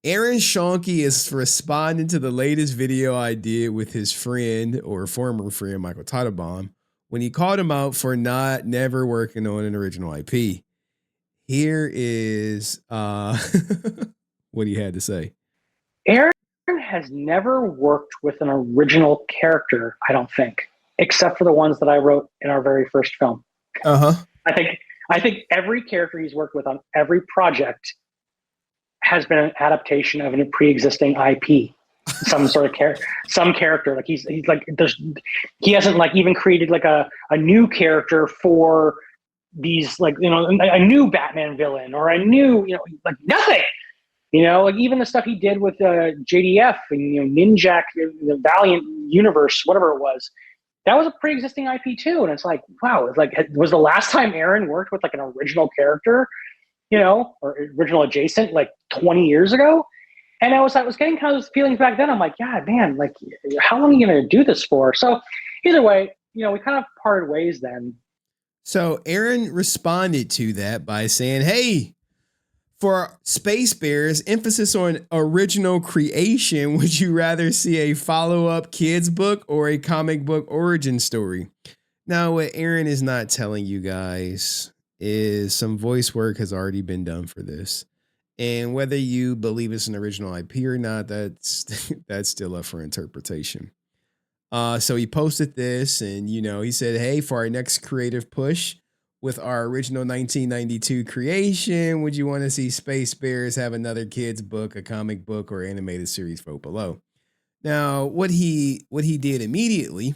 Aaron Schoenke is responding to the latest video I did with his friend or former friend, Michael Titlebaum, when he called him out for never working on an original IP. Here is what he had to say. Aaron has never worked with an original character, I don't think, except for the ones that I wrote in our very first film. Uh-huh. I think every character he's worked with on every project has been an adaptation of a pre-existing IP, some sort of character. Like he's like he hasn't like even created like a new character for these, like, you know, a new Batman villain or a new, you know, like nothing. You know, like even the stuff he did with JDF and, you know, Ninjak, the Valiant universe, whatever it was, that was a pre-existing IP too. And it's like, wow, it's like, was the last time Aaron worked with like an original character, you know, or original adjacent, like 20 years ago? And I was getting kind of those feelings back then. I'm like, yeah, man, like, how long are you going to do this for? So either way, you know, we kind of parted ways then. So Aaron responded to that by saying, hey, for Space Bears, emphasis on original creation, would you rather see a follow-up kids book or a comic book origin story? Now, what Aaron is not telling you guys is some voice work has already been done for this. And whether you believe it's an original IP or not, that's still up for interpretation. So he posted this and, you know, he said, hey, for our next creative push with our original 1992 creation, would you want to see Space Bears have another kids book, a comic book, or animated series? Vote below. Now, what he did immediately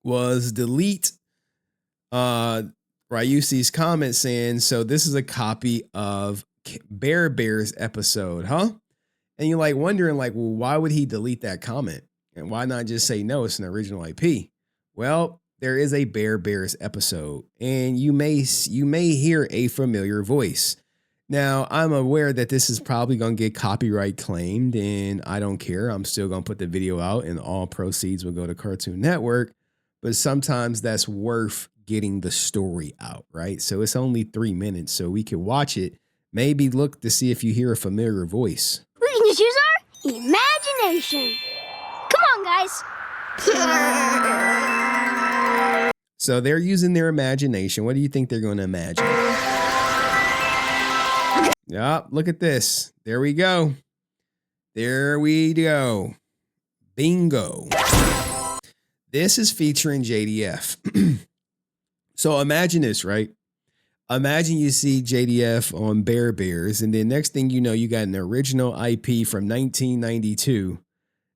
was delete Ryusi's comment saying, so this is a copy of Bears episode, huh? And you're like wondering, like, well, why would he delete that comment? And why not just say, no, it's an original IP? Well, there is a Bears episode, and you may hear a familiar voice. Now, I'm aware that this is probably going to get copyright claimed, and I don't care. I'm still going to put the video out, and all proceeds will go to Cartoon Network. But sometimes that's worth getting the story out, right? So it's only 3 minutes, so we can watch it. Maybe look to see if you hear a familiar voice. We can just use our imagination. Come on, guys. So they're using their imagination. What do you think they're going to imagine? Yup, look at this. There we go. There we go. Bingo. This is featuring JDF. So imagine this, right? Imagine you see JDF on Bears, and then next thing you know, you got an original IP from 1992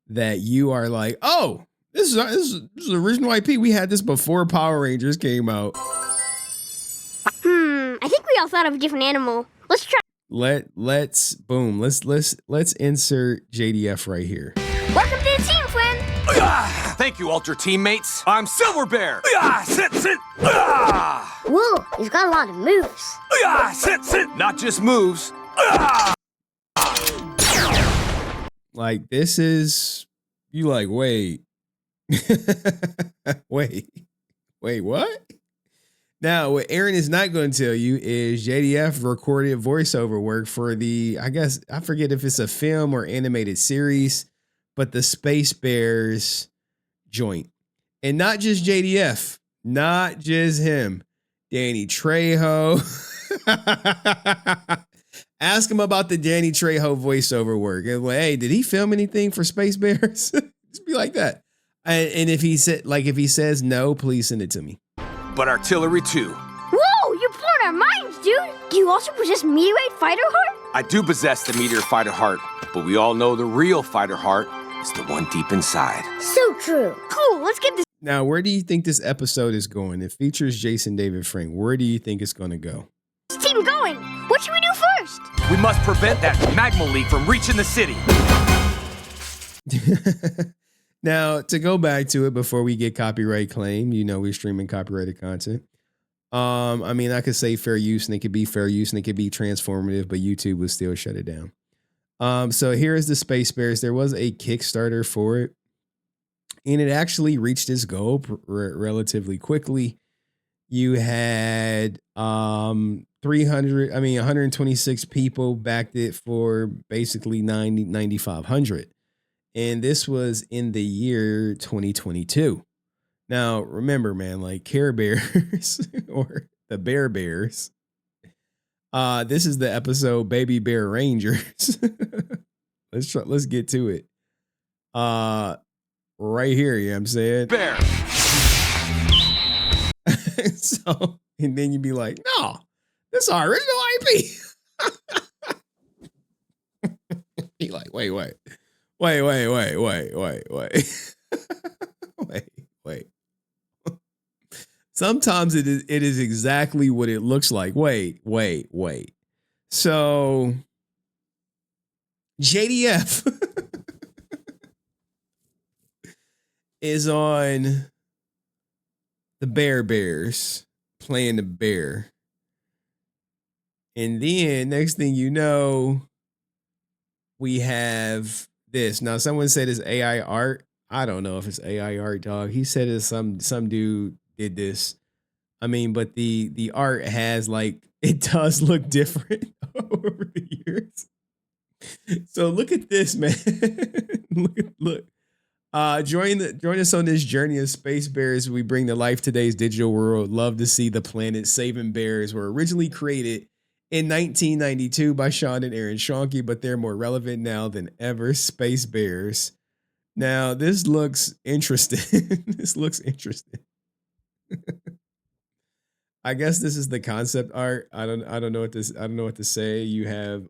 that you are like, oh, this is original IP. We had this before Power Rangers came out. I think we all thought of a different animal. Let's try. Let's insert JDF right here. Welcome to the team, friend. Thank you, Ultra teammates. I'm Silver Bear. Sit. Whoa, he's got a lot of moves. Sit. Not just moves. Like, this is, you like, wait. wait, what? Now, what Aaron is not going to tell you is JDF recorded voiceover work for the, I guess, I forget if it's a film or animated series, but the Space Bears joint. And not just JDF, not just him. Danny Trejo. Ask him about the Danny Trejo voiceover work. And like, hey, did he film anything for Space Bears? Just be like that. And if he says no, please send it to me. But Artillery 2. Whoa, you're blowing our minds, dude. Do you also possess Meteorite Fighter Heart? I do possess the Meteor Fighter Heart, but we all know the real Fighter Heart is the one deep inside. So true. Cool, let's get this. Now, where do you think this episode is going? It features Jason David Frank. Where do you think it's going to go? Team going. What should we do first? We must prevent that magma leak from reaching the city. Now, to go back to it before we get copyright claim, you know, we're streaming copyrighted content. I mean, I could say fair use, and it could be fair use, and it could be transformative, but YouTube would still shut it down. So here is the Space Bears. There was a Kickstarter for it, and it actually reached its goal relatively quickly. You had 126 people backed it for basically 9,500. And this was in the year 2022. Now, remember, man, like Care Bears or the Bear Bears. This is the episode Baby Bear Rangers. Let's get to it. Right here, you know what I'm saying? Bear. So, and then you'd be like, no, this is our original IP. Be like, wait. Wait. Sometimes it is exactly what it looks like. Wait. So JDF is on the Bears playing the bear. And then next thing you know, we have this. Now, someone said it's AI art. I don't know if it's AI art, dog. He said it's some dude did this. I mean, but the art has like, it does look different over the years. So look at this, man. Look. Join us on this journey of Space Bears. We bring to life today's digital world. Love to see the planet saving bears were originally created in 1992 by Sean and Aaron Schoenke, but they're more relevant now than ever. Space Bears. Now this looks interesting. This looks interesting. I guess this is the concept art. I don't know what to say. You have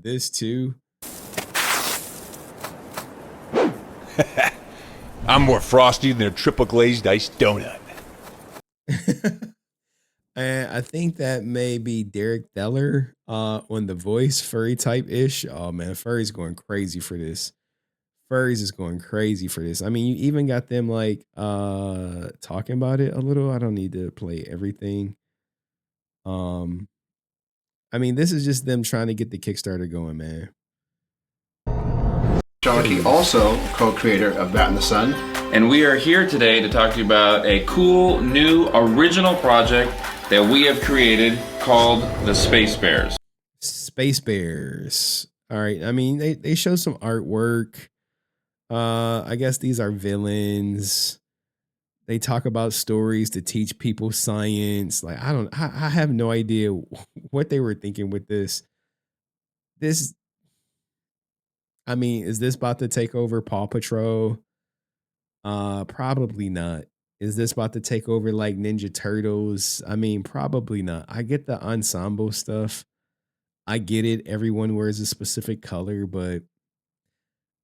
this too. I'm more frosty than a triple glazed iced donut. And I think that may be Derek Deller on The Voice, furry type ish. Oh man, Furry's going crazy for this. Furries is going crazy for this. I mean, you even got them like talking about it a little. I don't need to play everything. I mean, this is just them trying to get the Kickstarter going, man. Schoenke, also co-creator of Bat in the Sun. And we are here today to talk to you about a cool, new, original project that we have created called the Space Bears. Space Bears. All right. I mean, they show some artwork. I guess these are villains. They talk about stories to teach people science. Like, I have no idea what they were thinking with this. I mean, is this about to take over Paw Patrol? Probably not. Is this about to take over like Ninja Turtles? I mean, probably not. I get the ensemble stuff. I get it. Everyone wears a specific color, but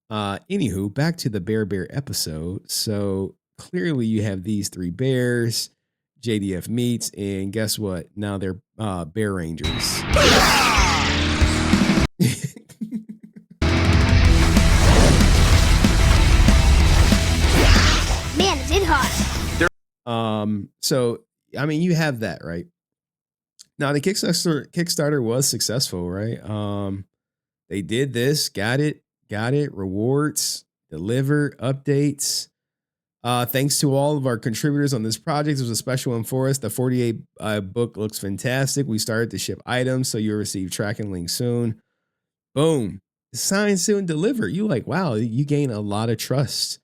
anywho, back to the Bear episode. So clearly you have these three bears, JDF meets, and guess what? Now they're Bear Rangers. Man, is it hot. So I mean, you have that, right? Now the Kickstarter was successful, right? They did this, got it, rewards, deliver, updates. Thanks to all of our contributors on this project. It was a special one for us. The 48 book looks fantastic. We started to ship items, so you'll receive tracking links soon. Boom. Sign soon, deliver. You like, wow, you gain a lot of trust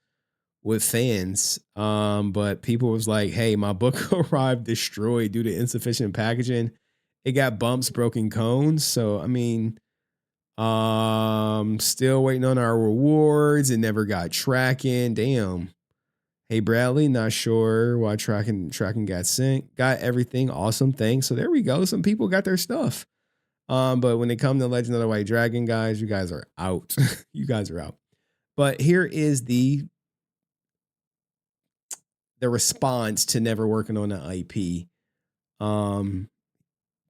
with fans. But people was like, hey, my book arrived destroyed due to insufficient packaging. It got bumps, broken cones. So I mean, still waiting on our rewards. It never got tracking. Damn. Hey Bradley, not sure why tracking got sent. Got everything. Awesome. Thanks. So there we go. Some people got their stuff. But when it comes to Legend of the White Dragon, guys, you guys are out. You guys are out. But here is the response to never working on an IP.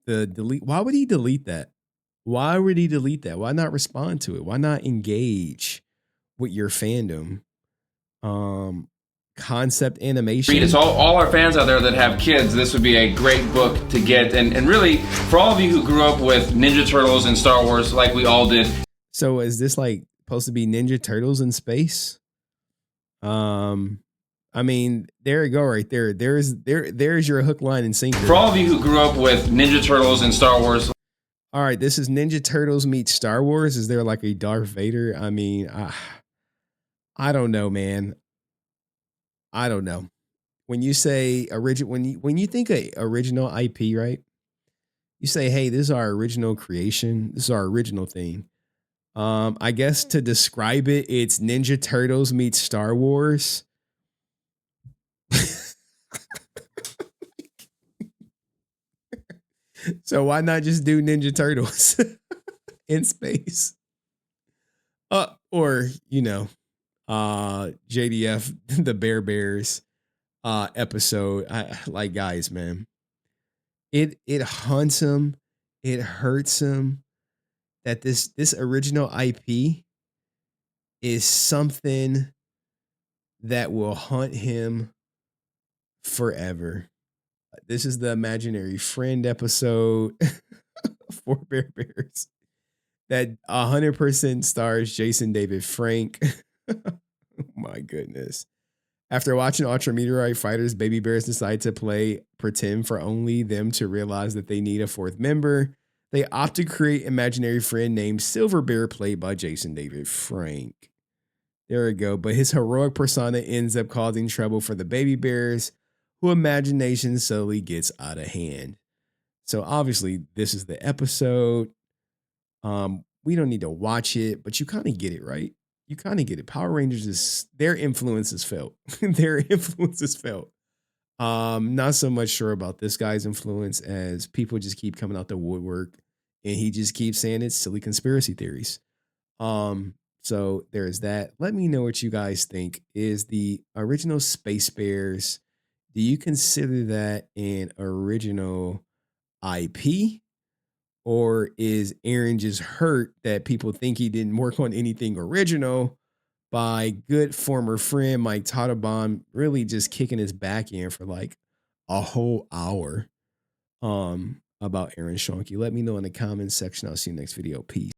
The delete. Why would he delete that? Why would he delete that? Why not respond to it? Why not engage with your fandom? Concept animation. It's all our fans out there that have kids. This would be a great book to get. And really, for all of you who grew up with Ninja Turtles and Star Wars like we all did. So is this like supposed to be Ninja Turtles in space? I mean, there you go, right there. There's your hook, line, and sinker. For all of you who grew up with Ninja Turtles and Star Wars. All right, this is Ninja Turtles meets Star Wars. Is there like a Darth Vader? I mean, I don't know, man. I don't know. When you say when you think of original IP, right? You say, hey, this is our original creation. This is our original thing. I guess to describe it, it's Ninja Turtles meets Star Wars. So why not just do Ninja Turtles in space? Or, JDF, the Bears episode. Like, guys, man, it haunts him. It hurts him that this original IP is something that will haunt him forever. This is the imaginary friend episode for Bears that 100% stars Jason David Frank. Oh my goodness. After watching Ultra Meteorite Fighters, baby bears decide to play pretend for only them to realize that they need a fourth member. They opt to create imaginary friend named Silver Bear, played by Jason David Frank. There we go. But his heroic persona ends up causing trouble for the baby bears, whose imagination slowly gets out of hand. So obviously, this is the episode. We don't need to watch it, but you kind of get it, right? You kind of get it. Power Rangers is their influence is felt. Their influence is felt. Not so much sure about this guy's influence, as people just keep coming out the woodwork and he just keeps saying it's silly conspiracy theories. So there's that. Let me know what you guys think. Is the original Space Bears, do you consider that an original IP? Or is Aaron just hurt that people think he didn't work on anything original by good former friend Mike Tottenbaum really just kicking his back in for like a whole hour about Aaron Schoenke? Let me know in the comments section. I'll see you next video. Peace.